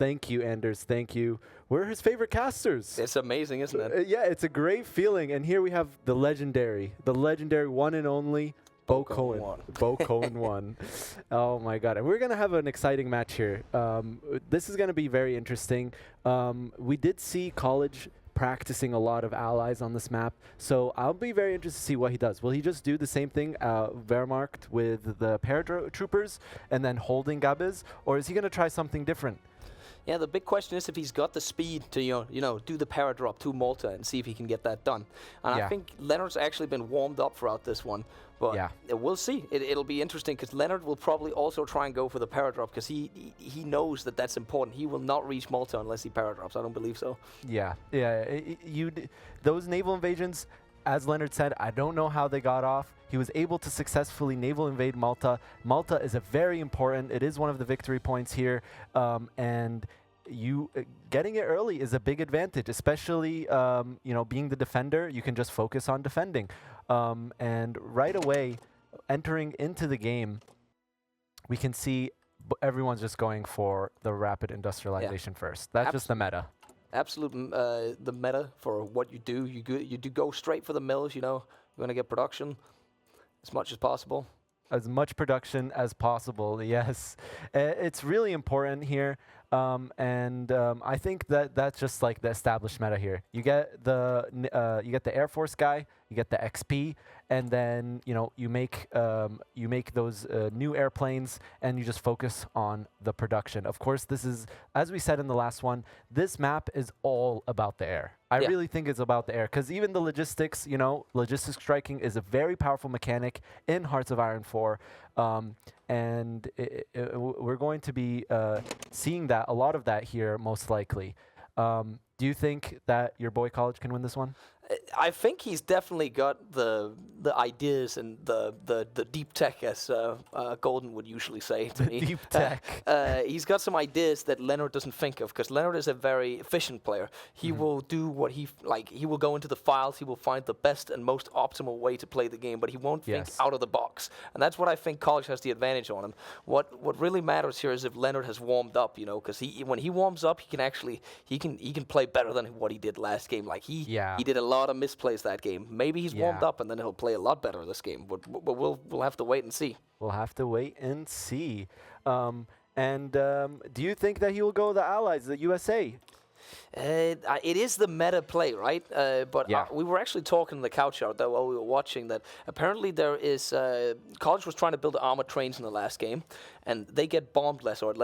Thank you, Anders. Thank you. We're his favorite casters. It's amazing, isn't it? Yeah, it's a great feeling. And here we have the legendary one and only Bo Cohen. Bo Cohen won. Oh my God! And we're gonna have an exciting match here. This is gonna be very interesting. We did see College practicing a lot of allies on this map, so I'll be very interested to see what he does. Will he just do the same thing, Wehrmacht with the paratroopers and then holding Gabiz, or is he gonna try something different? Yeah, the big question is if he's got the speed to do the para drop to Malta and see if he can get that done. And I think Lennard's actually been warmed up throughout this one, but we'll see. It'll be interesting because Lennard will probably also try and go for the para drop because he knows that that's important. He will not reach Malta unless he para drops. I don't believe so. Yeah. Those naval invasions, as Lennard said, I don't know how they got off. He was able to successfully naval invade Malta. Malta is a very important. It is one of the victory points here, and getting it early is a big advantage, especially being the defender. You can just focus on defending, and right away, entering into the game, we can see everyone's just going for the rapid industrialization first. That's just the meta. Absolute the meta for what you do. You do go straight for the mills. You want to get production as much as possible. As much production as possible, yes. It's really important here, and I think that's just like the established meta here. You get the Air Force guy, you get the XP, and then you make those new airplanes, and you just focus on the production. Of course, this is, as we said in the last one, this map is all about the air. I really think it's about the air, because even the logistics, logistics striking is a very powerful mechanic in Hearts of Iron 4, and we're going to be seeing a lot of that here, most likely. Do you think that your boy College can win this one? I think he's definitely got the ideas and the deep tech, as Golden would usually say to me. Deep tech. He's got some ideas that Lennard doesn't think of, because Lennard is a very efficient player. He will do what he will go into the files. He will find the best and most optimal way to play the game, but he won't think out of the box. And that's what I think College has the advantage on him. What really matters here is if Lennard has warmed up, because when he warms up, he can play better than what he did last game. Like he did a lot of misplays that game. Maybe he's warmed up and then he'll play a lot better this game. But we'll have to wait and see. We'll have to wait and see. Do you think that he will go the Allies, the USA? It is the meta play, right? But we were actually talking on the couch out there while we were watching that apparently there is College was trying to build armored trains in the last game, and they get bombed less, or at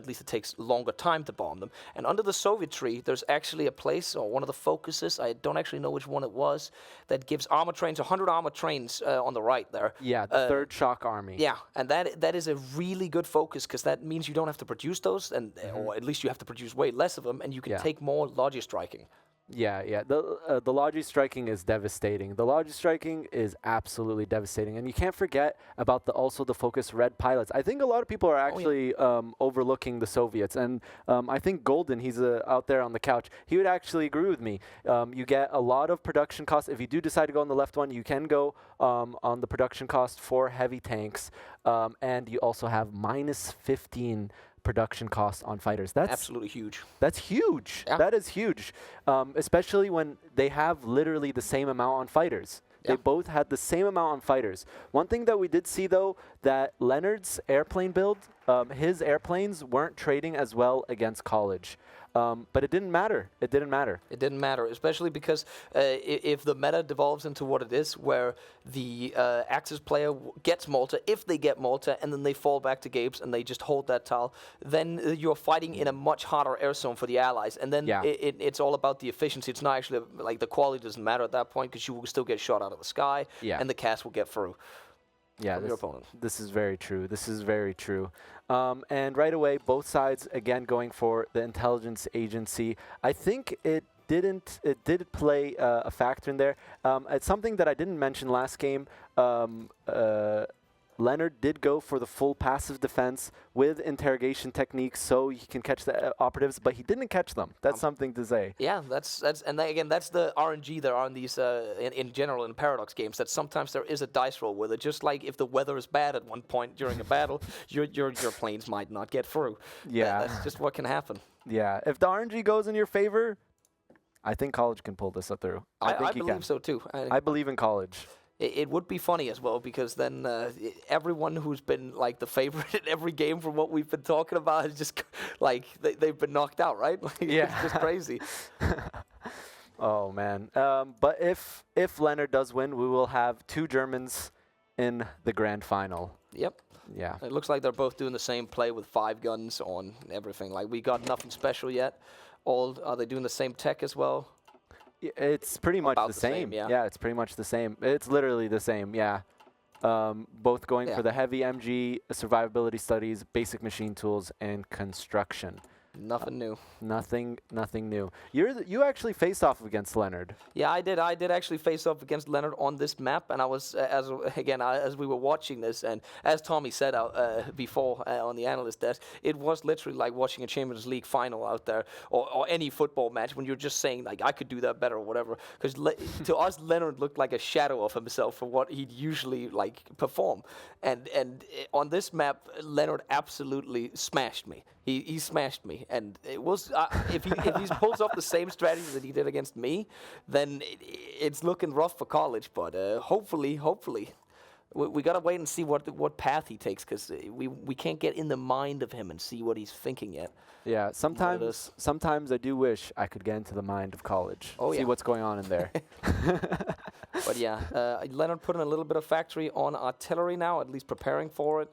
least it takes longer time to bomb them. And under the Soviet tree, there's actually a place, or one of the focuses, I don't actually know which one it was, that gives armored trains, 100 armored trains on the right there. Yeah, the Third Shock Army. Yeah, and that is a really good focus, because that means you don't have to produce those, or at least you have to produce way less of them, and you can take more logi striking. Yeah. The logi striking is devastating. The logi striking is absolutely devastating, and you can't forget about the focus red pilots. I think a lot of people are actually overlooking the Soviets, and I think Golden, he's out there on the couch, he would actually agree with me. You get a lot of production costs. If you do decide to go on the left one, you can go on the production cost for heavy tanks, and you also have -15 production costs on fighters. That's absolutely huge. That's huge. Yeah. That is huge, especially when they have literally the same amount on fighters. Yeah. They both had the same amount on fighters. One thing that we did see, though, that Lennard's airplane build, his airplanes weren't trading as well against College. But it didn't matter. It didn't matter. It didn't matter, especially because if the meta devolves into what it is, where the Axis player gets Malta, if they get Malta, and then they fall back to Gabes and they just hold that tile, then you're fighting in a much harder air zone for the Allies. And then it's all about the efficiency. It's not actually, like, the quality doesn't matter at that point, because you will still get shot out of the sky, and the cast will get through. Yeah, this is very true. This is very true. And right away, both sides, again, going for the intelligence agency. I think it did play a factor in there. It's something that I didn't mention last game. Lennard did go for the full passive defense with interrogation techniques so he can catch the operatives, but he didn't catch them. That's something to say. Yeah, again, that's the RNG there are in these, in general, in Paradox games, that sometimes there is a dice roll with it. Just like if the weather is bad at one point during a battle, your planes might not get through. Yeah. That's just what can happen. Yeah, if the RNG goes in your favor, I think College can pull this through. I believe so too. I believe in College. It would be funny as well, because then everyone who's been like the favorite in every game from what we've been talking about is just like they've been knocked out, right? Like, yeah, it's just crazy. Oh man! But if Lennard does win, we will have 2 Germans in the grand final. Yep. Yeah. It looks like they're both doing the same play with 5 guns on everything. Like, we got nothing special yet. Are they doing the same tech as well? It's pretty much the same. Yeah, it's pretty much the same. It's literally the same, yeah. Both going for the heavy MG, survivability studies, basic machine tools, and construction. Nothing new. Nothing new. You actually faced off against Lennard. Yeah, I did. I did actually face off against Lennard on this map, and I was as we were watching this, and as Tommy said before on the analyst desk, it was literally like watching a Champions League final out there, or any football match, when you're just saying like, I could do that better or whatever. Because to us, Lennard looked like a shadow of himself for what he'd usually like perform, and on this map, Lennard absolutely smashed me. He smashed me, and it was if he pulls off the same strategy that he did against me, then it's looking rough for College. But hopefully, we gotta wait and see what path he takes, because we can't get in the mind of him and see what he's thinking yet. Yeah, sometimes I do wish I could get into the mind of College. See what's going on in there. But yeah, Lennard put in a little bit of factory on artillery now, at least preparing for it.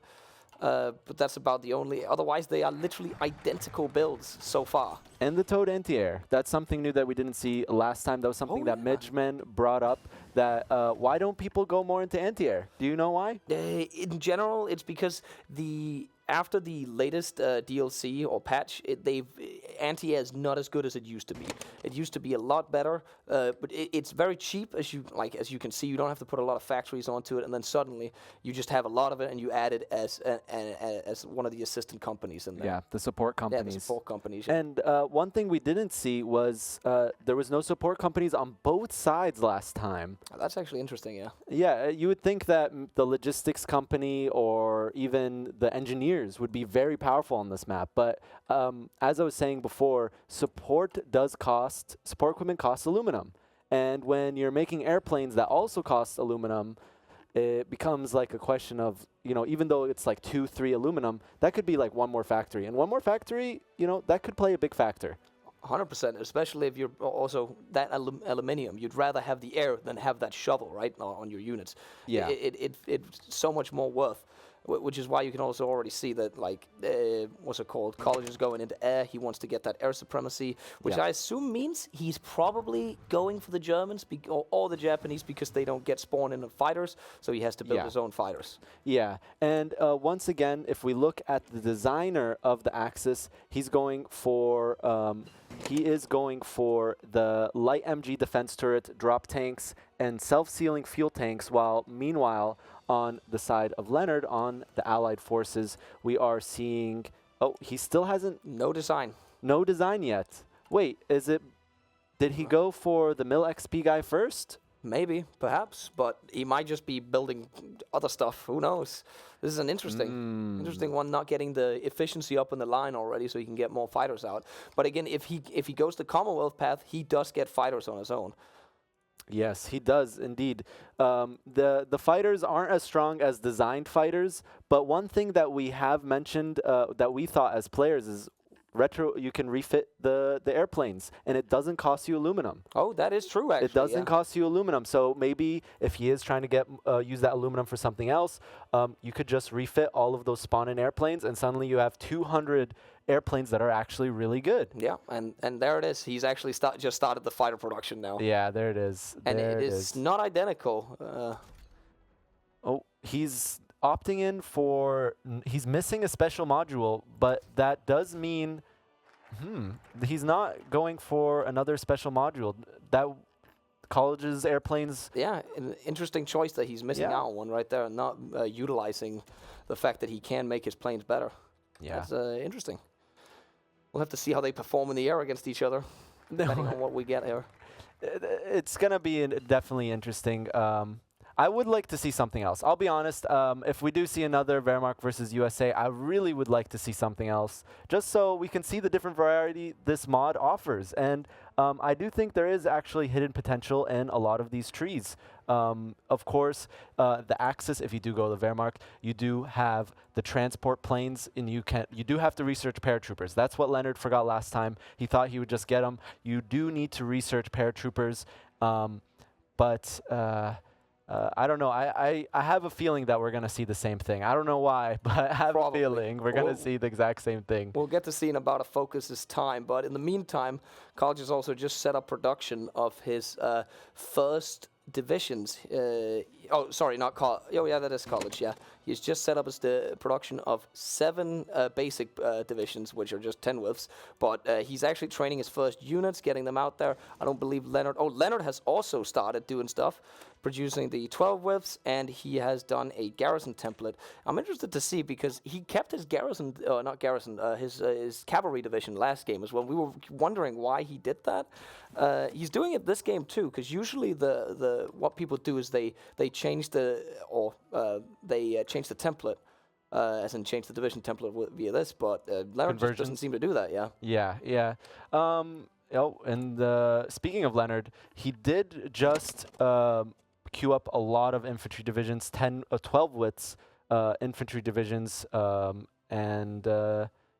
But that's about the only. Otherwise, they are literally identical builds so far. And the towed anti-air. That's something new that we didn't see last time. That was something that Midgeman brought up. That why don't people go more into anti-air? Do you know why? In general, it's because after the latest DLC or patch, anti-air is not as good as it used to be. It used to be a lot better, but it's very cheap, as you can see. You don't have to put a lot of factories onto it, and then suddenly you just have a lot of it, and you add it as one of the assistant companies in there. Yeah, the support companies. Yeah, the support companies. And one thing we didn't see was there was no support companies on both sides last time. Oh, that's actually interesting, yeah. Yeah, you would think that the logistics company or even the engineers would be very powerful on this map, but as I was saying before, support equipment costs aluminum, and when you're making airplanes that also cost aluminum, it becomes like a question of, even though it's like 2-3 aluminum, that could be like 1 more factory, and 1 more factory, that could play a big factor. 100%, especially if you're also that aluminium. You'd rather have the air than have that shovel, right, on your units. Yeah. It's so much more worth, which is why you can also already see that, like, what's it called? College is going into air. He wants to get that air supremacy, which I assume means he's probably going for the Germans or the Japanese, because they don't get spawned into fighters, so he has to build his own fighters. Yeah, and once again, if we look at the designer of the Axis, he's going for the light MG defense turret, drop tanks, and self-sealing fuel tanks, while meanwhile, on the side of Lennard, on the Allied forces, we are seeing... Oh, he still hasn't... No design. No design yet. Wait, did he go for the Mill XP guy first? Maybe, perhaps, but he might just be building other stuff. Who knows? This is an interesting one, not getting the efficiency up in the line already, so he can get more fighters out. But again, if he goes the Commonwealth path, he does get fighters on his own. Yes, he does indeed. The fighters aren't as strong as designed fighters, but one thing that we have mentioned that we thought as players is you can refit the airplanes, and it doesn't cost you aluminum. Oh, that is true, actually. It doesn't cost you aluminum, so maybe if he is trying to use that aluminum for something else, you could just refit all of those spawn-in airplanes, and suddenly you have 200 airplanes that are actually really good. Yeah, and there it is. He's actually just started the fighter production now. Yeah, there it is. And it is not identical. He's opting in for... He's missing a special module, but that does mean... he's not going for another special module. That College's airplanes. Yeah, an interesting choice that he's missing out on one right there, and not utilizing the fact that he can make his planes better. Yeah. That's interesting. We'll have to see how they perform in the air against each other, depending on what we get here. It's going to be definitely interesting. I would like to see something else. I'll be honest. If we do see another Wehrmacht versus USA, I really would like to see something else, just so we can see the different variety this mod offers. And I do think there is actually hidden potential in a lot of these trees. Of course, the Axis, if you do go to the Wehrmacht, you do have the transport planes, and you do have to research paratroopers. That's what Lennard forgot last time. He thought he would just get them. You do need to research paratroopers, but I don't know. I have a feeling that we're going to see the same thing. I don't know why, but I have a feeling we're going to see the exact same thing. We'll get to see in about a focus's time. But in the meantime, College has also just set up production of his first divisions. Oh, sorry, not College. Oh, yeah, that is College, yeah. He's just set up as the production of 7 basic divisions, which are just 10 widths. But he's actually training his first units, getting them out there. I don't believe Lennard... Oh, Lennard has also started doing stuff, producing the 12 widths, and he has done a garrison template. I'm interested to see, because he kept his garrison... not garrison, his cavalry division last game as well. We were wondering why he did that. He's doing it this game too, because usually what people do is they change the change the template, as in change the division template via this. But Lennard just doesn't seem to do that. Yeah. And speaking of Lennard, he did just queue up a lot of infantry divisions, 12 widths infantry divisions,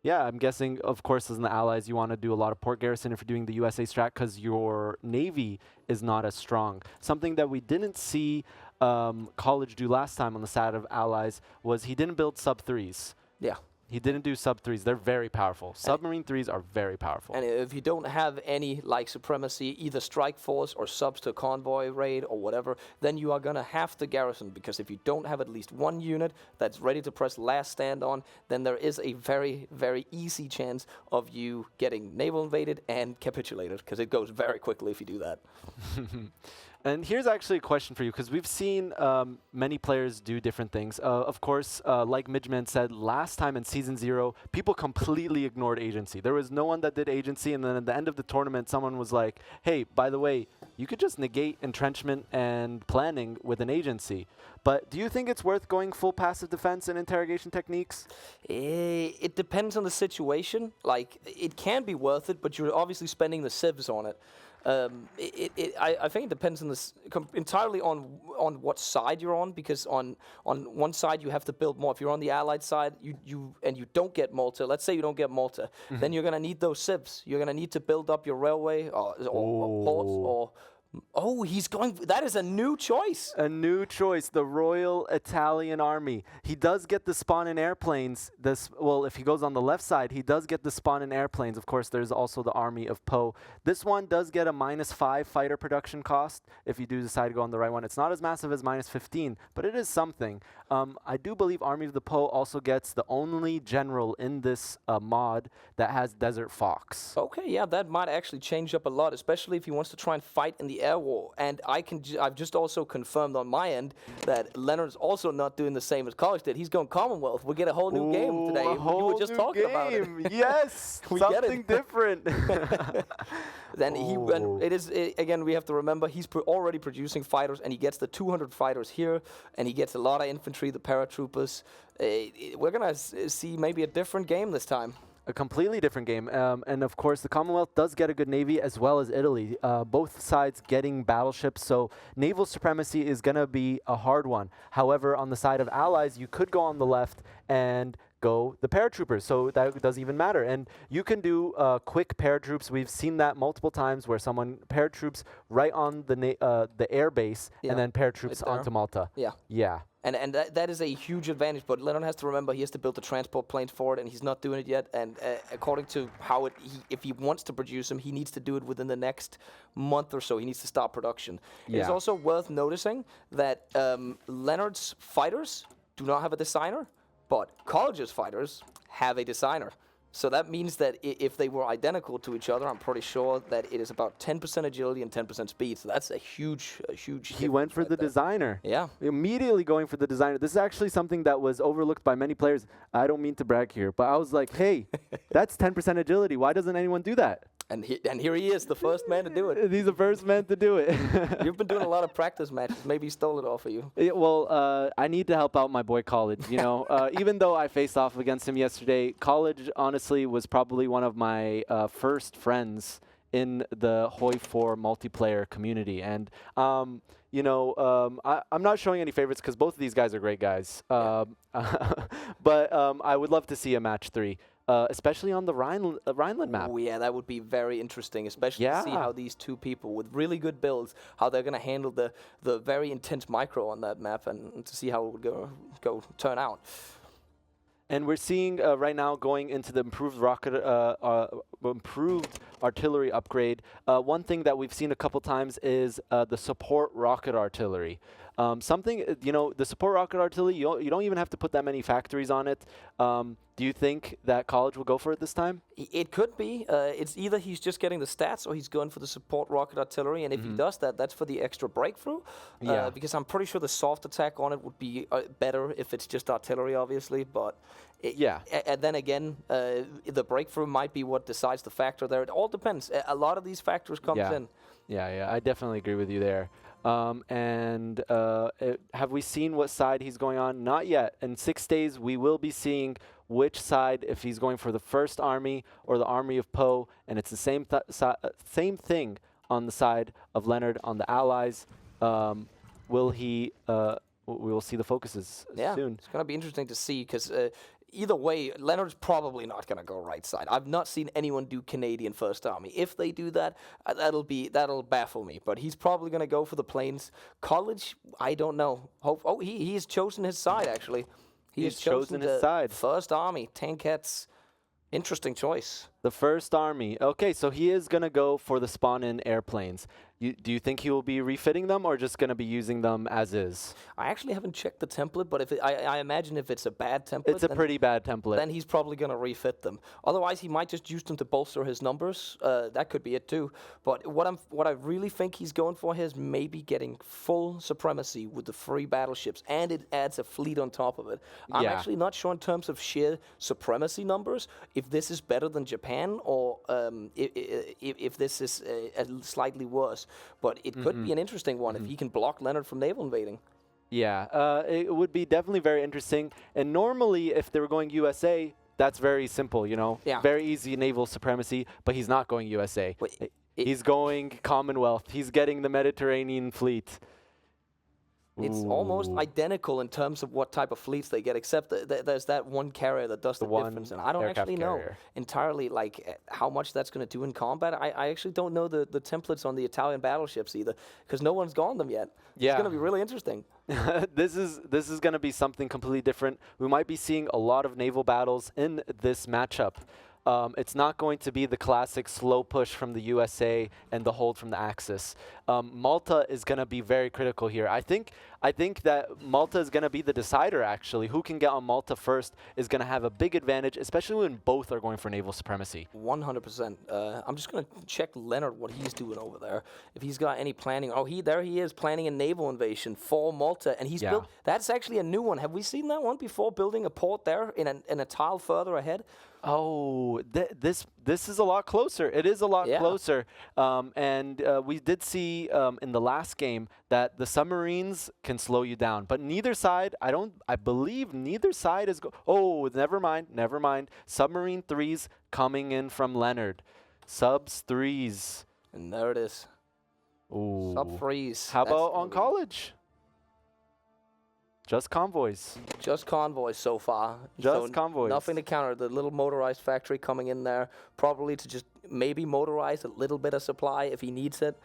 yeah, I'm guessing, of course, as in the Allies, you want to do a lot of port garrison if you're doing the USA strat, because your Navy is not as strong. Something that we didn't see College do last time on the side of Allies was he didn't build sub-3s. Yeah. He didn't do sub-3s. They're very powerful. Submarine 3s are very powerful. And if you don't have any like supremacy, either strike force or subs to convoy raid or whatever, then you are going to have to garrison, because if you don't have at least one unit that's ready to press last stand on, then there is a very, very easy chance of you getting naval invaded and capitulated, because it goes very quickly if you do that. And here's actually a question for you, because we've seen many players do different things. Of course, like Midgeman said, last time in Season 0, people completely ignored agency. There was no one that did agency, and then at the end of the tournament, someone was like, hey, by the way, you could just negate entrenchment and planning with an agency. But do you think it's worth going full passive defense and interrogation techniques? It depends on the situation. Like, it can be worth it, but you're obviously spending the civs on it. I think it depends on this entirely on what side you're on, because on one side you have to build more. If you're on the Allied side, you don't get Malta. Let's say you don't get Malta, then you're gonna need those civs. You're gonna need to build up your railway or ports or. Oh, he's going... That is a new choice. A new choice. The Royal Italian Army. He does get the spawn in airplanes. Well, if he goes on the left side, he does get the spawn in airplanes. Of course, there's also the Army of Poe. This one does get a -5 fighter production cost if you do decide to go on the right one. It's not as massive as -15, but it is something. I do believe Army of the Poe also gets the only general in this mod that has Desert Fox. Okay, yeah, that might actually change up a lot, especially if he wants to try and fight in the air war. And I've just also confirmed on my end that Lennard's also not doing the same as College did. He's going Commonwealth. We get a whole new game today. You were just talking about it. Yes, something different. Then again, we have to remember he's already producing fighters, and he gets the 200 fighters here, and he gets a lot of infantry, the paratroopers. We're gonna see maybe a different game this time. A completely different game. And of course, the Commonwealth does get a good navy, as well as Italy. Both sides getting battleships, so naval supremacy is going to be a hard one. However, on the side of Allies, you could go on the left and go the paratroopers, so that doesn't even matter. And you can do quick paratroops. We've seen that multiple times, where someone paratroops right on the air base, and then paratroops onto Malta. Yeah. And that is a huge advantage, but Lennard has to remember he has to build the transport planes for it, and he's not doing it yet. And according to how if he wants to produce them, he needs to do it within the next month or so. He needs to start production. Yeah. It's also worth noticing that Lennard's fighters do not have a designer, but College's fighters have a designer. So that means that if they were identical to each other, I'm pretty sure that it is about 10% agility and 10% speed. So that's a huge He went for the designer. Yeah. Immediately going for the designer. This is actually something that was overlooked by many players. I don't mean to brag here, but I was like, hey, that's 10% agility. Why doesn't anyone do that? And here he is, the first man to do it. He's the first man to do it. You've been doing a lot of practice matches. Maybe he stole it off of you. Well, I need to help out my boy College. You know, even though I faced off against him yesterday, College honestly was probably one of my first friends in the Hoi 4 multiplayer community. And you know, I'm not showing any favorites because both of these guys are great guys. But I would love to see a match 3. Especially on the Rhineland map. Oh, yeah, that would be very interesting, especially to see how these two people with really good builds, how they're going to handle the very intense micro on that map and to see how it would turn out. And we're seeing right now going into the improved improved artillery upgrade. One thing that we've seen a couple times is the support rocket artillery. Something, you know, the support rocket artillery, you don't even have to put that many factories on it. Do you think that College will go for it this time? It could be. It's either he's just getting the stats or he's going for the support rocket artillery. And if he does that, that's for the extra breakthrough. Because I'm pretty sure the soft attack on it would be better if it's just artillery, obviously. But and then again, the breakthrough might be what decides the factor there. It all depends. A lot of these factors comes in. Yeah, I definitely agree with you there. Have we seen what side he's going on? Not yet. In 6 days, we will be seeing which side, if he's going for the first army or the army of Poe, and it's the same thing on the side of Lennard on the allies. Will he? We will see the focuses soon. It's going to be interesting to see because. Either way, Lennard's probably not going to go right side. I've not seen anyone do Canadian First Army. If they do that, that'll baffle me. But he's probably going to go for the plains. College, I don't know. He has chosen his side, actually. He has chosen his side. First Army, Tankettes. Interesting choice. The First Army. Okay, so he is going to go for the spawn-in airplanes. Do you think he will be refitting them or just going to be using them as is? I actually haven't checked the template, but I imagine if it's a bad template... It's a pretty bad template. Then he's probably going to refit them. Otherwise, he might just use them to bolster his numbers. That could be it too. But what I really think he's going for here is maybe getting full supremacy with the free battleships, and it adds a fleet on top of it. I'm actually not sure in terms of sheer supremacy numbers if this is better than Japan or if this is slightly worse. But it could be an interesting one if he can block Lennard from naval invading. Yeah, it would be definitely very interesting. And normally, if they were going USA, that's very simple, you know? Yeah. Very easy naval supremacy, but he's not going USA. He's going Commonwealth. He's getting the Mediterranean fleet. It's almost identical in terms of what type of fleets they get, except that there's that one carrier that does the difference. And I don't actually know entirely like how much that's going to do in combat. I actually don't know the templates on the Italian battleships either, because no one's gone them yet. Yeah. It's going to be really interesting. This is going to be something completely different. We might be seeing a lot of naval battles in this matchup. It's not going to be the classic slow push from the USA and the hold from the Axis. Malta is going to be very critical here. I think that Malta is going to be the decider, actually. Who can get on Malta first is going to have a big advantage, especially when both are going for naval supremacy. 100%. I'm just going to check Lennard, what he's doing over there. If he's got any planning. Oh, there he is, planning a naval invasion for Malta. And he's built, that's actually a new one. Have we seen that one before, building a port there in a tile further ahead? Oh, this is a lot closer. It is a lot closer. And we did see in the last game that the submarines can slow you down. But neither side, I believe neither side is oh, never mind. Submarine 3s coming in from Lennard. Subs 3s. And there it is. Ooh. Sub 3s. How about on College? Just convoys. Just convoys so far. Just convoys. Nothing to counter. The little motorized factory coming in there, probably to just maybe motorize a little bit of supply if he needs it.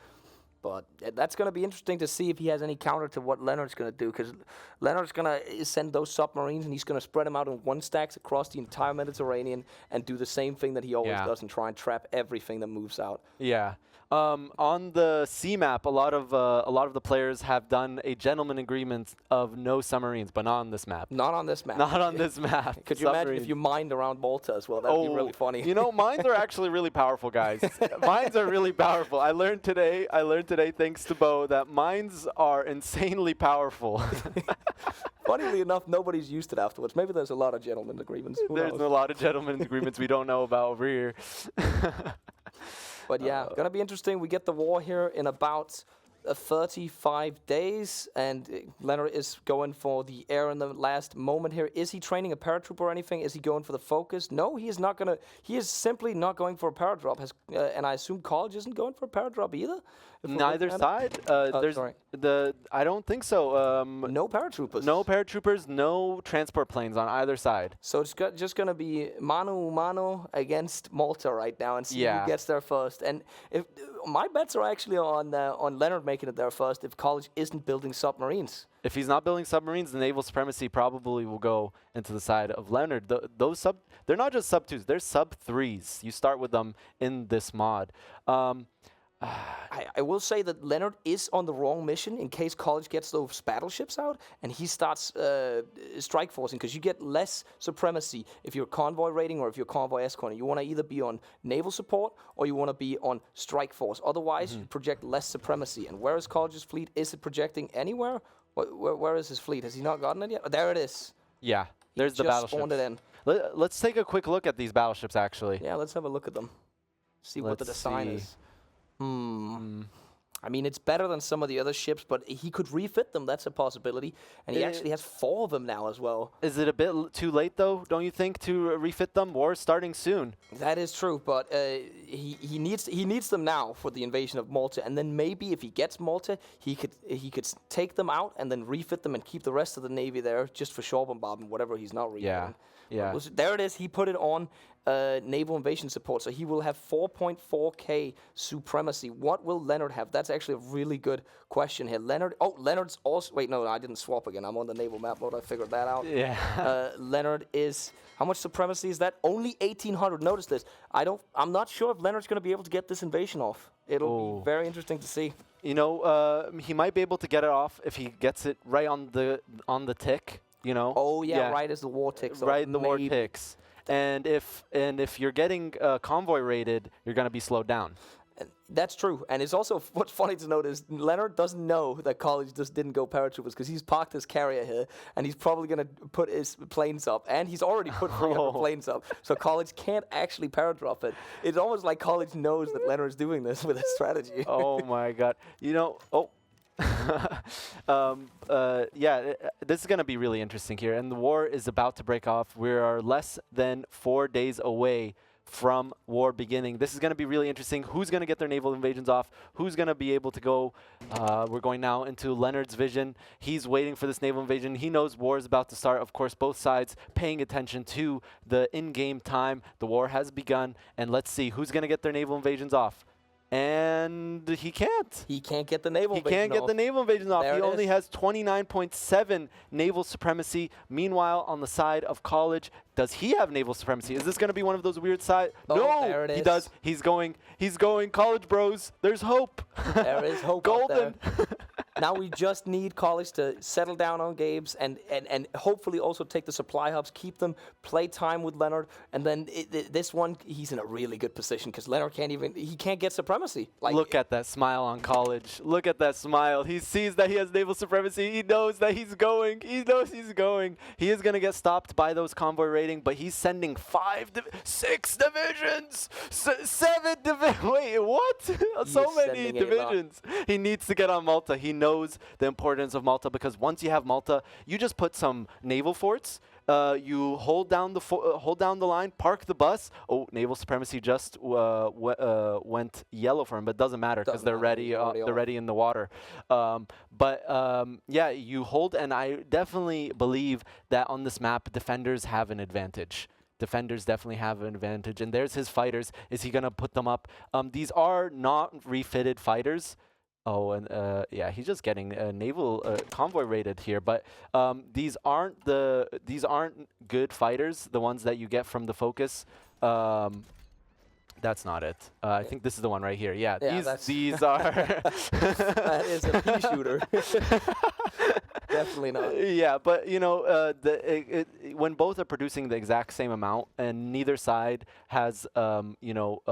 But that's going to be interesting to see if he has any counter to what Lennard's going to do, because Lennard's going to send those submarines, and he's going to spread them out in one stacks across the entire Mediterranean and do the same thing that he always does and try and trap everything that moves out. Yeah. On the sea map, a lot of the players have done a gentleman agreement of no submarines, but not on this map. Not on this map. Not on this map. Could you imagine if you mined around Malta as well? That would be really funny. You know, mines are actually really powerful, guys. Mines are really powerful. I learned today, thanks to Bo, that mines are insanely powerful. Funnily enough, nobody's used it afterwards. Maybe there's a lot of gentleman agreements. There's a lot of gentleman agreements we don't know about over here. But yeah, going to be interesting. We get the war here in about 35 days, and Lennard is going for the air in the last moment here. Is he training a paratrooper or anything? Is he going for the focus? No, he is not going to. He is simply not going for a paradrop. And I assume College isn't going for a paradrop either? Neither side. I don't think so. No paratroopers. No paratroopers, no transport planes on either side. So it's just going to be mano a mano against Malta right now, and see who gets there first. And if my bets are actually on Lennard making it there first if College isn't building submarines. If he's not building submarines, the naval supremacy probably will go into the side of Lennard. They're not just sub-2s, they're sub-3s. You start with them in this mod. I will say that Lennard is on the wrong mission in case College gets those battleships out and he starts strike forcing, because you get less supremacy if you're convoy raiding or if you're convoy escorting. You want to either be on naval support or you want to be on strike force. Otherwise, you project less supremacy. And where is College's fleet? Is it projecting anywhere? Where is his fleet? Has he not gotten it yet? Oh, there it is. Yeah, there's the battleships. Spawned it in. Let's take a quick look at these battleships, actually. Yeah, let's have a look at them. See what the design is. I mean, it's better than some of the other ships, but he could refit them. That's a possibility. And he actually has 4 of them now as well. Is it a bit too late, though, don't you think, to refit them? War's starting soon. That is true, but he needs them now for the invasion of Malta. And then maybe if he gets Malta, he could take them out and then refit them and keep the rest of the Navy there just for shore bombardment, whatever he's not refitting. Yeah. There it is. He put it on naval invasion support, so he will have 4.4K supremacy. What will Lennard have? That's actually a really good question here. Lennard's also. Wait, no, I didn't swap again. I'm on the naval map mode. I figured that out. Yeah. Lennard is. How much supremacy is that? Only 1,800. Notice this. I'm not sure if Lennard's going to be able to get this invasion off. It'll be very interesting to see. You know, he might be able to get it off if he gets it right on the tick. You know. Oh yeah, right as the war ticks. Right in the war ticks. And if you're getting convoy raided, you're going to be slowed down. That's true. And it's also, what's funny to note is Lennard doesn't know that College just didn't go paratroopers, because he's parked his carrier here, and he's probably going to put his planes up, and he's already put 300 planes up, so College can't actually paradrop it. It's almost like College knows that Lennard's doing this with his strategy. Oh my God. You know, this is going to be really interesting here, and the war is about to break off. We are less than 4 days away from war beginning. This is going to be really interesting. Who's going to get their naval invasions off? Who's going to be able to go? We're going now into Lennard's vision. He's waiting for this naval invasion. He knows war is about to start. Of course, both sides paying attention to the in-game time. The war has begun, and let's see who's going to get their naval invasions off. And he can't. He can't get the naval invasion off. He can't get the naval invasion off. There He only has 29.7 naval supremacy. Meanwhile, on the side of College, does he have naval supremacy? Is this going to be one of those weird sides? No, there it is. He does. He's going. College bros. There's hope. There is hope. Golden. Now we just need College to settle down on games and hopefully also take the supply hubs, keep them, play time with Lennard, and then this one, he's in a really good position because Lennard can't get supremacy. Look at that smile on College. Look at that smile. He sees that he has naval supremacy. He knows that he's going. He knows he's going. He is going to get stopped by those convoy raiding, but he's sending 6 divisions, 7 divisions. Wait, what? So many divisions. He needs to get on Malta. He knows the importance of Malta, because once you have Malta, you just put some naval forts. You hold down the line, park the bus. Oh, naval supremacy just went yellow for him, but it doesn't matter because they're ready. They're ready in the water. Yeah, you hold, and I definitely believe that on this map, defenders have an advantage. Defenders definitely have an advantage, and there's his fighters. Is he gonna put them up? These are not refitted fighters. Oh, and yeah, he's just getting naval convoy raided here. But these aren't good fighters. The ones that you get from the focus. That's not it. I think this is the one right here. Yeah, these are. That is a pea shooter. Definitely not. Yeah, but you know, when both are producing the exact same amount and neither side has, you know,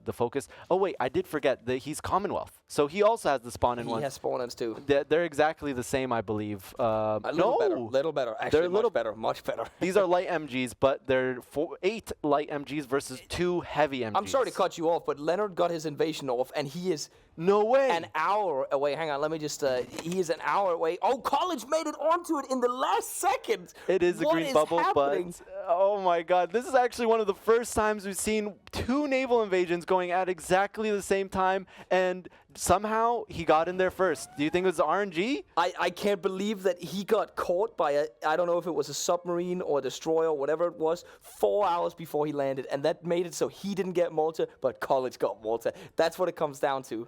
the focus. Oh wait, I did forget that he's Commonwealth, so he also has the spawn-in one. He has spawn-ins too. They're exactly the same, I believe. A little better. Actually, they're much better. These are light MGs, but they're 8 light MGs versus 2 heavy MGs. I'm sorry to cut you off, but Lennard got his invasion off, and he is no way an hour away. Hang on, let me just. He is an hour away. Oh, College made it onto it in the last second. It is a green bubble, happening? But oh my God, this is actually one of the first times we've seen 2 naval invasions going at exactly the same time, and somehow he got in there first. Do you think it was RNG? I can't believe that he got caught by I don't know if it was a submarine or a destroyer or whatever it was, 4 hours before he landed, and that made it so he didn't get Malta, but College got Malta. That's what it comes down to.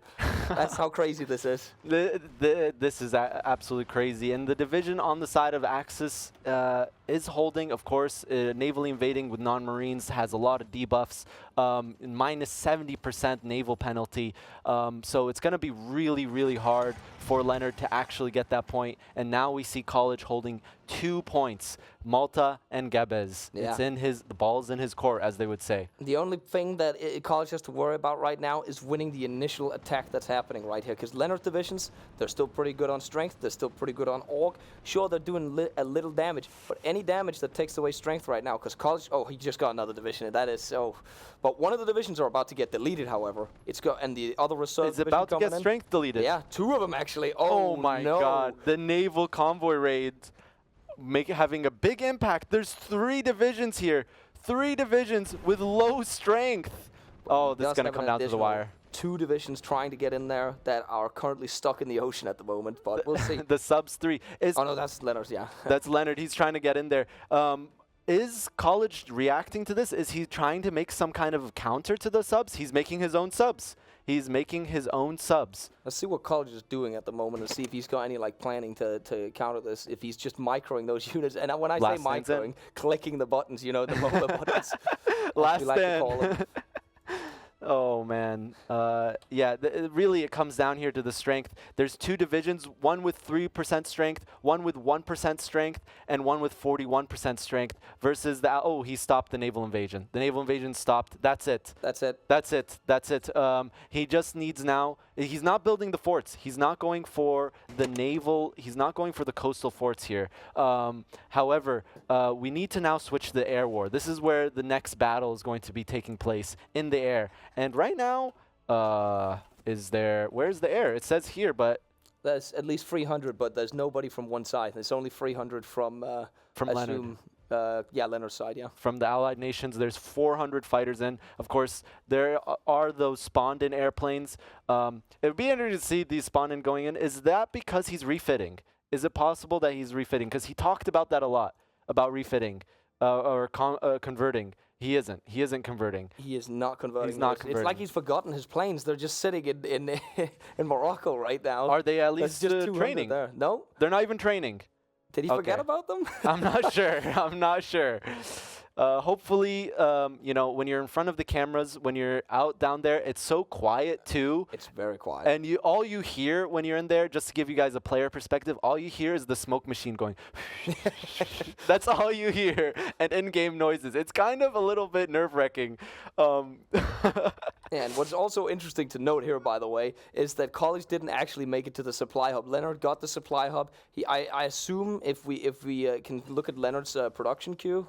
That's how crazy this is. This is absolutely crazy. And the division on the side of Axis is holding, of course. Navally invading with non-marines has a lot of debuffs. Minus 70% naval penalty. So it's going to be really, really hard for Lennard to actually get that point. And now we see College holding 2 points. Malta and Gebez. Yeah. It's the ball's in his court, as they would say. The only thing that College has to worry about right now is winning the initial attack that's happening right here. Because Lennard's divisions, they're still pretty good on strength. They're still pretty good on orc. Sure, they're doing a little damage, but any damage that takes away strength right now, because College, he just got another division, and that is so. But one of the divisions are about to get deleted, however. And the other reserve is about to get strength deleted. Yeah, 2 of them actually. Oh my no. God, the naval convoy raid having a big impact. There's 3 divisions here. 3 divisions with low strength. Oh, this is going to come down to the wire. 2 divisions trying to get in there that are currently stuck in the ocean at the moment, but we'll see. The subs 3. Oh, no, that's Lennard, yeah. That's Lennard. He's trying to get in there. Is College reacting to this? Is he trying to make some kind of counter to the subs? He's making his own subs. He's making his own subs. Let's see what College is doing at the moment and see if he's got any planning to counter this. If he's just microing those units, and when I say microing, clicking the buttons, you know, the molar buttons. Last stand. Oh man, yeah. Really, it comes down here to the strength. There's 2 divisions: one with 3% strength, one with 1% strength, and one with 41% strength. Versus he stopped the naval invasion. The naval invasion stopped. That's it. That's it. That's it. That's it. He just needs now. He's not building the forts. He's not going for the naval. He's not going for the coastal forts here. However, we need to now switch to the air war. This is where the next battle is going to be taking place in the air. And right now, where's the air? It says here, but there's at least 300, but there's nobody from one side. There's only 300 from Lennard. Lennard's side, yeah. From the allied nations, there's 400 fighters in. Of course, there are those spawned-in airplanes. It would be interesting to see these spawned-in going in. Is that because he's refitting? Is it possible that he's refitting? Because he talked about that a lot, about refitting or converting. He isn't. He isn't converting. He is not converting. He's not converting. It's like he's forgotten his planes. They're just sitting in Morocco right now. Are they at least just training? There. No. They're not even training. Did he forget about them? I'm not sure. I'm not sure. Hopefully, you know, when you're in front of the cameras, when you're out down there, it's so quiet too. It's very quiet. And all you hear when you're in there, just to give you guys a player perspective, all you hear is the smoke machine going. That's all you hear, and in-game noises. It's kind of a little bit nerve-wracking. And what's also interesting to note here, by the way, is that College didn't actually make it to the supply hub. Lennard got the supply hub. I assume if we can look at Lennard's production queue,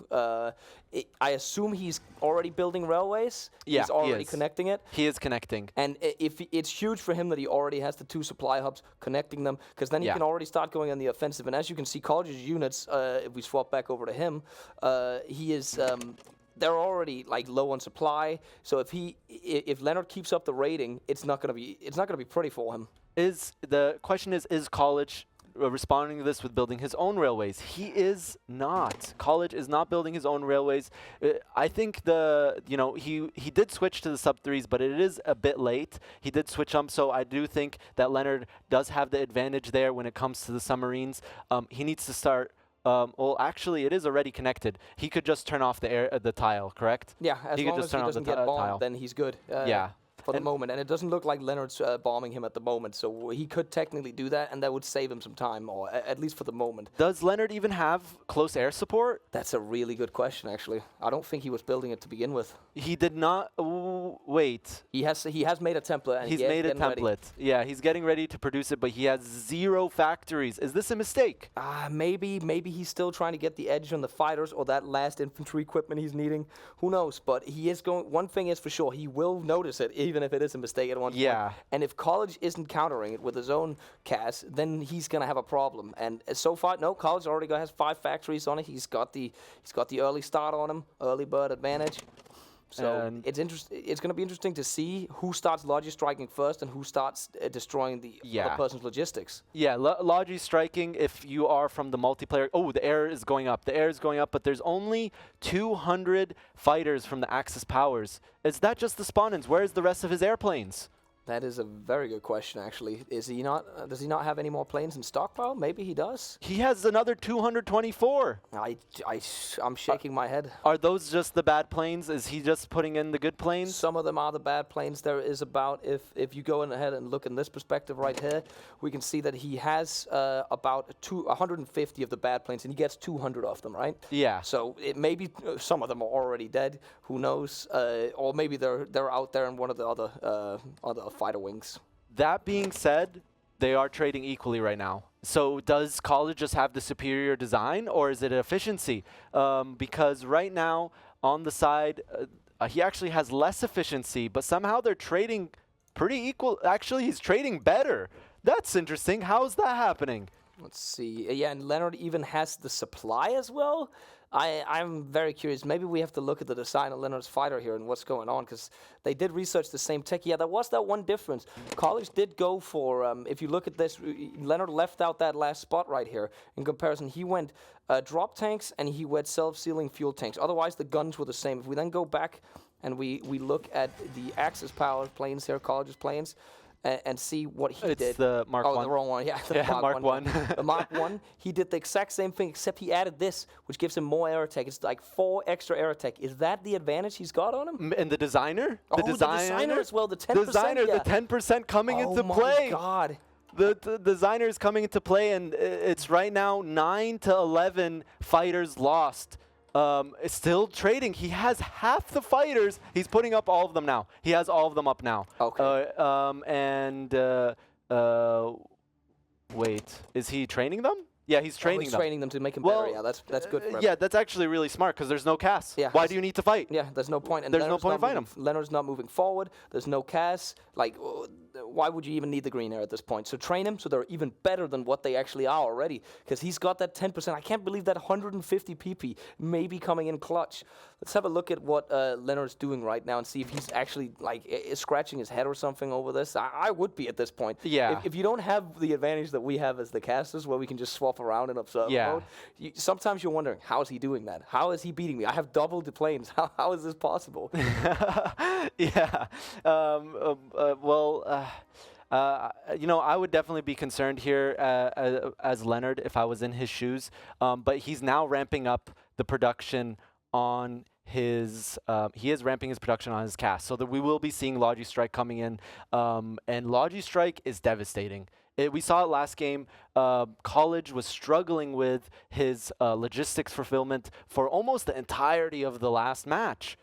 I assume he's already building railways. Yeah, he's already connecting it. He is connecting. And if it's huge for him that he already has the 2 supply hubs connecting them, because then he can already start going on the offensive. And as you can see, College's units, if we swap back over to him, he is. They're already low on supply, so if Lennard keeps up the rating, it's not gonna be pretty for him. The question is College responding to this with building his own railways. He is not. College is not building his own railways. I think he did switch to the sub-3s, but it is a bit late. He did switch them, so I do think that Lennard does have the advantage there when it comes to the submarines. He needs to start. Well, actually, it is already connected. He could just turn off the tile, correct? Yeah, as long as he doesn't get bombed, tile. then he's good. Yeah. For the moment, and it doesn't look like Lennard's bombing him at the moment, so he could technically do that, and that would save him some time, or at least for the moment. Does Lennard even have close air support? That's a really good question, actually. I don't think he was building it to begin with. He did not. Wait. He has made a template. And he's made a template. Ready. Yeah, he's getting ready to produce it, but he has 0 factories. Is this a mistake? Maybe he's still trying to get the edge on the fighters or that last infantry equipment he's needing. Who knows? But he is going. One thing is for sure, he will notice it, even if it is a mistake at one point. And if College isn't countering it with his own CAS, then he's going to have a problem. And so far, no, College already has 5 factories on it. He's got the early start on him, early bird advantage. So it's going to be interesting to see who starts Logi striking first and who starts destroying the other person's logistics. Yeah, Logi striking, if you are from the multiplayer. Oh, the air is going up. The air is going up, but there's only 200 fighters from the Axis powers. Is that just the spawn-ins? Where's the rest of his airplanes? That is a very good question, actually. Is he not? Does he not have any more planes in stockpile? Maybe he does. He has another 224. I'm shaking my head. Are those just the bad planes? Is he just putting in the good planes? Some of them are the bad planes. There is about, if you go in ahead and look in this perspective right here, we can see that he has about 150 of the bad planes, and he gets 200 of them, right? Yeah. So it maybe some of them are already dead. Who knows? Or maybe they're out there in one of the other fighter wings. That being said, they are trading equally right now. So does College just have the superior design, or is it efficiency? Because right now on the side, he actually has less efficiency, but somehow they're trading pretty equal. Actually, he's trading better. That's interesting. How is that happening? Let's see. Yeah, and Lennard even has the supply as well. I'm very curious. Maybe we have to look at the design of Lennard's fighter here and what's going on, because they did research the same tech. Yeah, there was that one difference. College did go for, if you look at this, Lennard left out that last spot right here. In comparison, he went drop tanks and he went self-sealing fuel tanks. Otherwise, the guns were the same. If we then go back and we look at the Axis power planes here, College's planes, and see what he did. It's the Mark 1. Oh, the wrong one. Yeah, Mark 1. The Mark 1. He did the exact same thing, except he added this, which gives him more air attack. It's like 4 extra air attack. Is that the advantage he's got on him? And the designer? The designer as well, the 10%. Designer, the 10% coming into play. Oh, my God. The designer is coming into play, and it's right now 9 to 11 fighters lost. It's still trading. He has half the fighters. He's putting up all of them now. He has all of them up now. Okay. Wait, is he training them? Yeah, he's training them. He's training them to make him better. Yeah, that's good for him. Yeah, that's actually really smart, because there's no CAS. Yeah, why do you need to fight? Yeah, there's no point. And there's no point in fighting him. Lennard's not moving forward. There's no CAS. Like, why would you even need the green air at this point? So train him so they're even better than what they actually are already, because he's got that 10%. I can't believe that 150 PP may be coming in clutch. Let's have a look at what Lennard's doing right now and see if he's actually scratching his head or something over this. I would be at this point. Yeah. If you don't have the advantage that we have as the casters, where we can just swap around in observer mode, sometimes you're wondering, how is he doing that? How is he beating me? I have double the planes. How is this possible? Yeah. I would definitely be concerned here as Lennard if I was in his shoes. But he's now ramping up the production on his. He is ramping his production on his cast, so that we will be seeing Logi Strike coming in. And Logi Strike is devastating. We saw it last game. College was struggling with his logistics fulfillment for almost the entirety of the last match.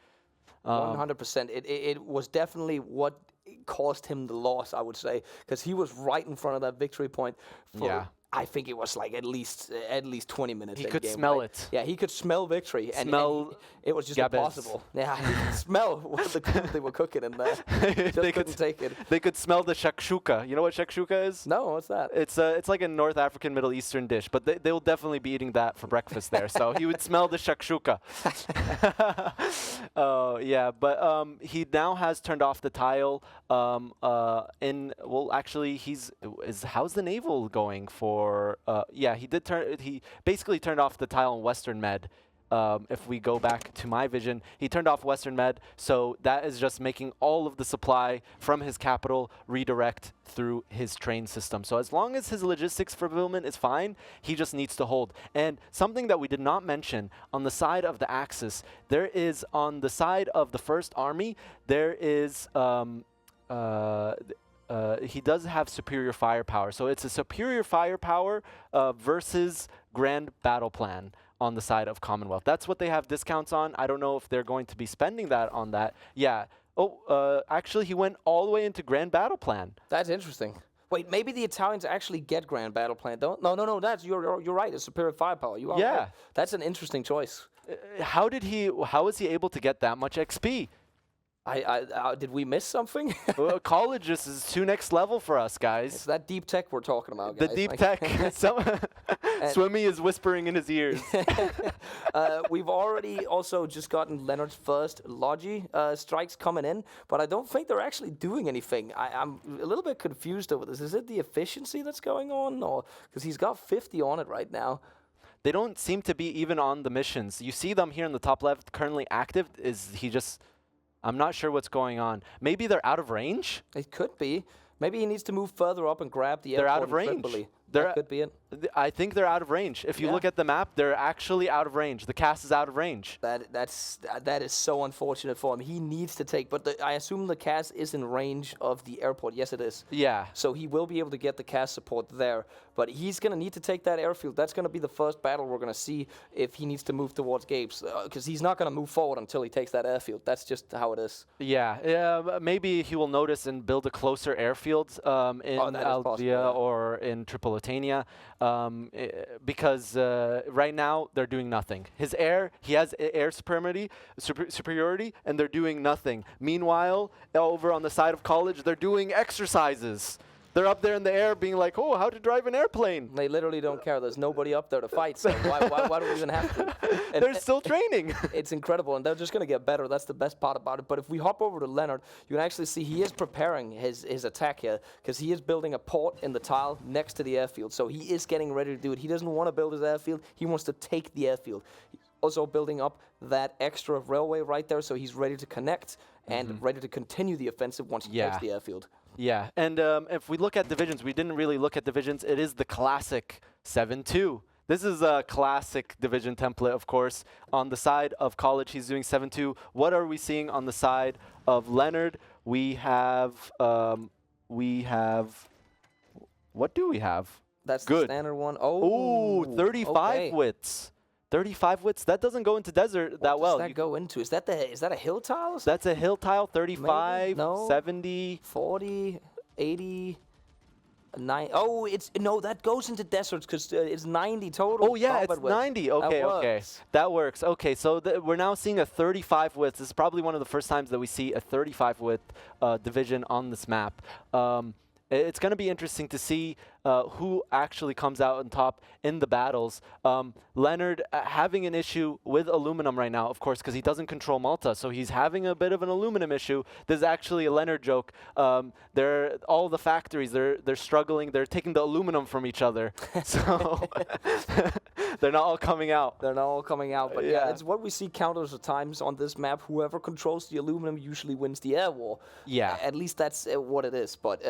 100%. It was definitely what caused him the loss, I would say, because he was right in front of that victory point for I think it was like at least 20 minutes. He could smell it. Yeah, he could smell victory, and it was just impossible. Yeah, he could smell what they were cooking in there. They couldn't take it. They could smell the shakshuka. You know what shakshuka is? No, what's that? It's like a North African, Middle Eastern dish, but they will definitely be eating that for breakfast there. So he would smell the shakshuka. But he now has turned off the tile. Actually, how's the naval going for? for yeah, he did turn. He basically turned off the tile in Western Med. If we go back to my vision, he turned off Western Med, so that is just making all of the supply from his capital redirect through his train system. So as long as his logistics fulfillment is fine, he just needs to hold. And something that we did not mention, on the side of the Axis, there is, on the side of the First Army, there is he does have superior firepower. So it's a superior firepower versus grand battle plan on the side of Commonwealth. That's what they have discounts on. I don't know if they're going to be spending that on that. Yeah. Oh, actually, he went all the way into grand battle plan. That's interesting. Wait, maybe the Italians actually get grand battle plan, don't? No. That's you're right. It's superior firepower. You are right. That's an interesting choice. How was he able to get that much XP? Did we miss something? College just is too next level for us, guys. It's that deep tech we're talking about, guys. The deep tech. Swimmy is whispering in his ears. We've already also just gotten Lennard's first Logi strikes coming in, but I don't think they're actually doing anything. I'm a little bit confused over this. Is it the efficiency that's going on? Or because he's got 50 on it right now. They don't seem to be even on the missions. You see them here in the top left, currently active. Is he just... I'm not sure what's going on. Maybe they're out of range? It could be. Maybe he needs to move further up and grab the airport. They're out of range. That could be it. I think they're out of range. If you look at the map, they're actually out of range. The cast is out of range. That is so unfortunate for him. He needs to take, but I assume the cast is in range of the airport. Yes, it is. Yeah. So he will be able to get the cast support there, but he's going to need to take that airfield. That's going to be the first battle we're going to see if he needs to move towards Gapes, because he's not going to move forward until he takes that airfield. That's just how it is. Yeah. Maybe he will notice and build a closer airfield in Albia or in Tripolitania. Because right now they're doing nothing. He has air superiority, and they're doing nothing. Meanwhile, over on the side of College, they're doing exercises. They're up there in the air being like, oh, how to drive an airplane. They literally don't care. There's nobody up there to fight, so why do we even have to? And they're still training. It's incredible, and they're just going to get better. That's the best part about it. But if we hop over to Lennard, you can actually see he is preparing his attack here, because he is building a port in the tile next to the airfield. So he is getting ready to do it. He doesn't want to build his airfield. He wants to take the airfield. Also building up that extra railway right there, so he's ready to connect and ready to continue the offensive once he takes the airfield. Yeah, and if we look at divisions, we didn't really look at divisions. It is the classic 7-2. This is a classic division template, of course. On the side of College, he's doing 7-2. What are we seeing on the side of Lennard? We have, what do we have? That's the standard one. Oh, 35 widths. 35 widths. That doesn't go into desert that well. What does that go into? Is that a hill tile? That's a hill tile. 35, no. 70, 40, 80, 9. Oh, that goes into deserts because it's 90 total. Oh yeah, it's 90. Okay. That works. Okay, so we're now seeing a 35 width. This is probably one of the first times that we see a 35 width division on this map. It's going to be interesting to see who actually comes out on top in the battles. Lennard having an issue with aluminum right now, of course, because he doesn't control Malta, so he's having a bit of an aluminum issue. This is actually a Lennard joke. All the factories, they're struggling. They're taking the aluminum from each other, so they're not all coming out. They're not all coming out, but yeah, it's what we see countless of times on this map. Whoever controls the aluminum usually wins the air war. Yeah, at least that's what it is. But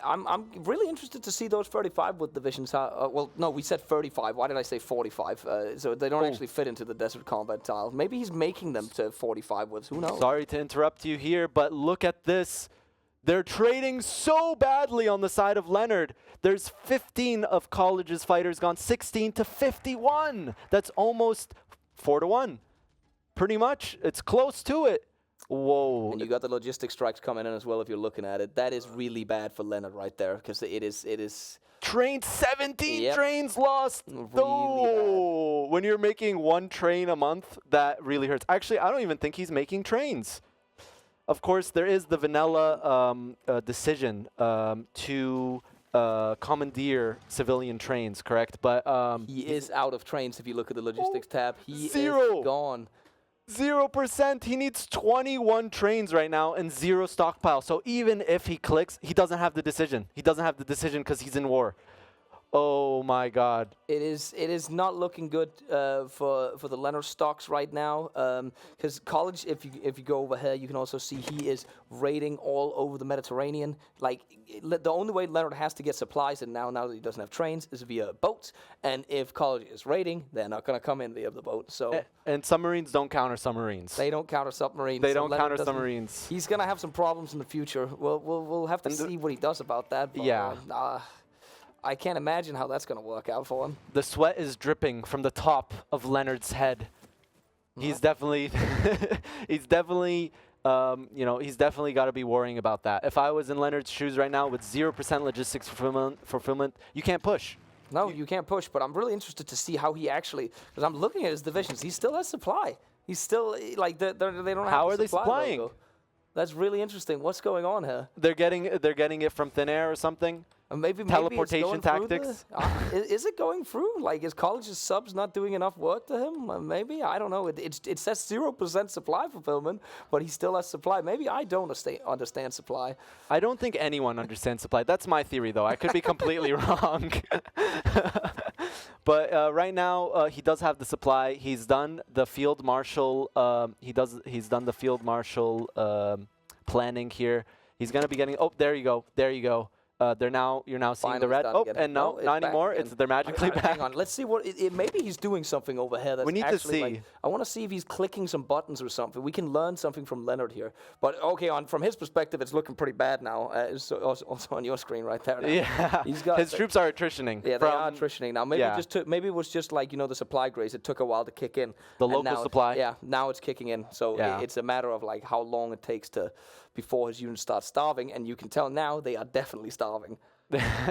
I'm really interested to see those 35 width divisions. Well, no, we said 35. Why did I say 45? So they don't actually fit into the desert combat tile. Maybe he's making them to 45 widths. Who knows? Sorry to interrupt you here, but look at this. They're trading so badly on the side of Lennard. There's 15 of College's fighters gone, 16 to 51. That's almost 4-1. Pretty much. It's close to it. Whoa. And you got the logistic strikes coming in as well if you're looking at it. That is really bad for Lennard right there because it is... Train 17 trains lost. Really bad. When you're making one train a month, that really hurts. Actually, I don't even think he's making trains. Of course, there is the vanilla decision to commandeer civilian trains, correct? But he is out of trains if you look at the logistics tab. He is gone. 0%. He needs 21 trains right now and 0 stockpile. So even if he clicks, he doesn't have the decision. He doesn't have the decision because he's in war. Oh my God. It is not looking good for the Lennard stocks right now. Because College, if you go over here, you can also see he is raiding all over the Mediterranean. Like the only way Lennard has to get supplies in now that he doesn't have trains is via boats. And if College is raiding, they're not going to come in via the boat. So and submarines don't counter submarines. they don't counter submarines. They so don't Lennard counter doesn't- submarines. He's going to have some problems in the future. We'll have to see what he does about that. But, Yeah. I can't imagine how that's going to work out for him. The sweat is dripping from the top of Lennard's head. He's definitely, he's definitely got to be worrying about that. If I was in Lennard's shoes right now with 0% logistics fulfillment, you can't push. No, you can't push, but I'm really interested to see how he actually, because I'm looking at his divisions, he still has supply. He's still, like, they don't have How the are they supply supplying? logo. That's really interesting. What's going on here? They're getting it from thin air or something. Maybe Teleportation it's going tactics? through is it going through? Like, is College's subs not doing enough work to him? Maybe, I don't know. It says 0% supply fulfillment, but he still has supply. Maybe I don't understand supply. I don't think anyone understands supply. That's my theory, though. I could be completely wrong. But right now, he does have the supply. He's done the field marshal. He's done the field marshal planning here. He's gonna be getting. Oh, there you go. There you go. You're now seeing Finally the red. Oh, again. and no, not anymore. They're magically back. Hang on, let's see what. Maybe he's doing something over here. That's We need to actually, see. like, I want to see if he's clicking some buttons or something. We can learn something from Lennard here. But okay, from his perspective, it's looking pretty bad now. It's also on your screen right there. Now. Yeah, He's got his troops are attritioning. Yeah, they are attritioning now. Maybe yeah. maybe it was just like the supply grace. It took a while to kick in. The And local now supply. Yeah, now it's kicking in. So Yeah. it's a matter of like how long it takes before his units start starving, and you can tell now they are definitely starving.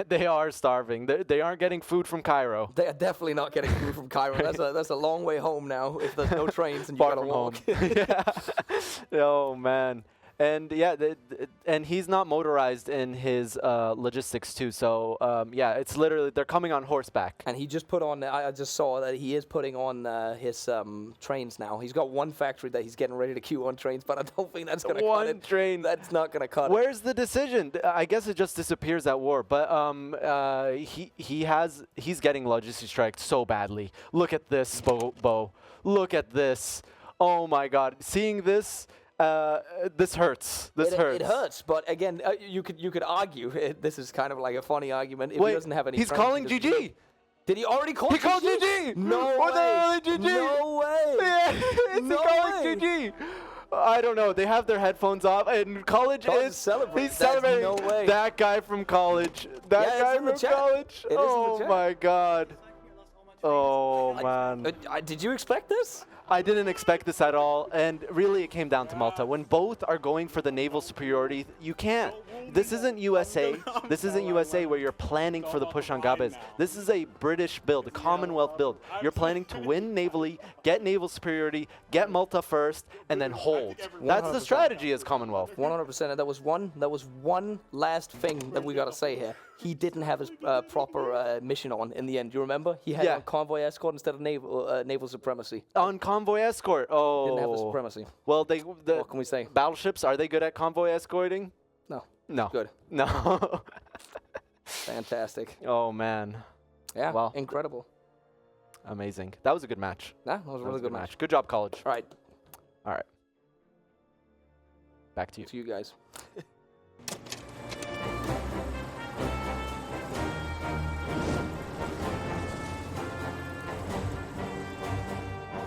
They are starving. They aren't getting food from Cairo. They are definitely not getting food from Cairo. That's a long way home now if there's no trains and you Far gotta from walk. home. Yeah. Oh man. And yeah, and he's not motorized in his logistics too. So yeah, it's literally they're coming on horseback. And he just put on. I just saw that he is putting on his trains now. He's got one factory that he's getting ready to queue on trains, but I don't think that's gonna cut One it. train. That's not gonna cut it. Where's the decision? I guess it just disappears at war. But he's getting logistics striked so badly. Look at this, Bo. Look at this. Oh my God. Seeing this. This hurts. This hurts. It hurts, but again, you could argue. This is kind of like a funny argument. If Wait, he doesn't have any, he's trains, calling he doesn't- GG. Did he already call? He GG? called GG. No Or way. the GG. No way. Yeah, is No he calling way. GG? I don't know. They have their headphones off, and College is celebrating. He's There's celebrating. no way. That guy from College. That Yeah, it's guy in the from chat. College. It is in the Oh chat. my God. Oh man. Did you expect this? I didn't expect this at all, and really it came down to Malta. When both are going for the naval superiority, you can't. This isn't USA. This isn't USA where you're planning for the push on Gabes. This is a British build, a Commonwealth build. You're planning to win navally, get naval superiority, get Malta first, and then hold. That's the 100%. strategy as Commonwealth. 100%. And that was one last thing that we gotta say here. He didn't have his proper mission on in the end. You remember? He had it Yeah. on convoy escort instead of naval supremacy. On convoy escort. Oh. Didn't have the supremacy. Well, What can we say? battleships, are they good at convoy escorting? No. No. Good. No. Fantastic. Oh man. Yeah. Well. Incredible. Amazing. That was a good match. Nah, that was a really good match. Good job, College. All right. All right. Back to you. To you guys.